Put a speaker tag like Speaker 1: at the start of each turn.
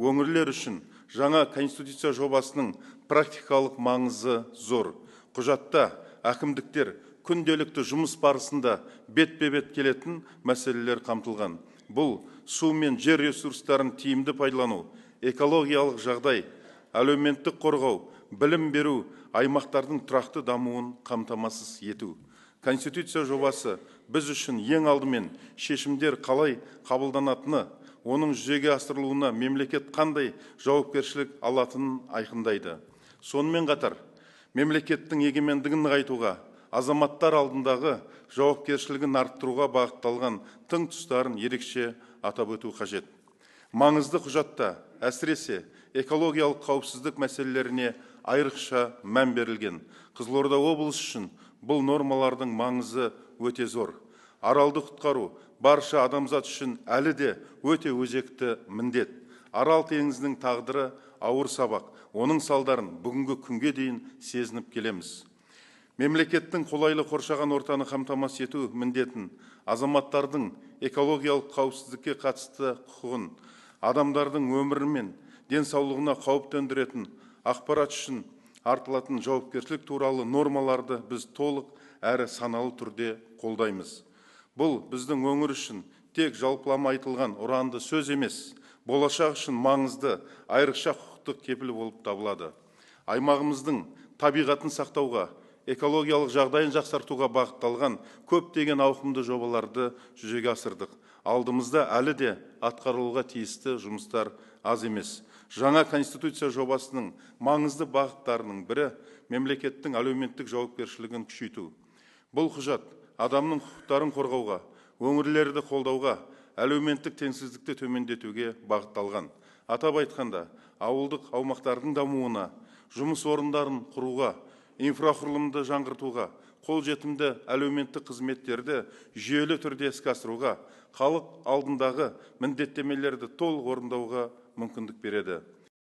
Speaker 1: Өңірлер үшін жаңа конституция жобасының практикалық маңызы зор. Құжатта әкімдіктер күнделікті жұмыс барысында бетпе-бет келетін мәселелер қамтылған. Бұл су мен жер ресурстарын тиімді пайдалану, экологиялық жағдай, әлеуметтік қорғау, білім беру, аймақтардың тұрақты дамуын қамтамасыз ету. Конституция жобасы біз үшін ең алдымен шешімдер қалай қабылданатыны, оның жүзеге асырылуына мемлекет қандай жауапкершілік алатынын айқындайды. Сонымен қатар, мемлекеттің егемендігін нығайтуға, азаматтар алдындағы жауапкершілігін арттыруға бағытталған тың тұстарын ерекше атап өту қажет. Маңызды құжатта әсіресе экологиялық қауіпсіздік мәселелеріне айрықша мән берілген. Қызылорда облысы үшін бұл нормалардың маңызы өте зор. Аралды құтқару барша адамзат үшін әлі де өте өзекті міндет. Арал теңізінің тағдыры ауыр сабақ. Оның салдарын бүгінгі күнге дейін сезініп келеміз. Мемлекеттің қолайлы қоршаған ортаны қамтамасыз ету міндетін, азаматтардың экологиялық қауіпсіздікке қатысты құқығын, адамдардың өмірі мен денсаулығына қауіп төндіретін ақпарат үшін артылатын жауапкершілік туралы нормаларды біз толық әрі саналы түрде қолдаймыз. Бұл біздің өңір үшін тек жалпылама айтылған ұранды сөз емес, болашақ үшін маңызды айрықша құқықтық кепіл болып табылады. Аймағымыздың табиғатын сақтауға, экологиялық жағдайын жақсартуға бағытталған көптеген ауқымды жобаларды жүзеге асырдық. Алдымызда әлі де атқарылуға тиісті жұмыстар аз емес. Жаңа конституция жобасының маңызды бағыттарының бірі мемлекеттің әлеуметтік жауапкершілігін күшейту. Бұл құжат адамның құқықтарын қорғауға, өңірлерді қолдауға, әлеуметтік теңсіздікті төмендетуге бағытталған. Атап айтқанда, ауылдық аумақтардың дамуына, жұмыс орындарын құруға, инфрақұрылымды жаңғыртуға, қолжетімді әлеуметтік қызметтерді жүйелі түрде іске асыруға, халық алдындағы міндеттемелерді толық орындауға мүмкіндік береді.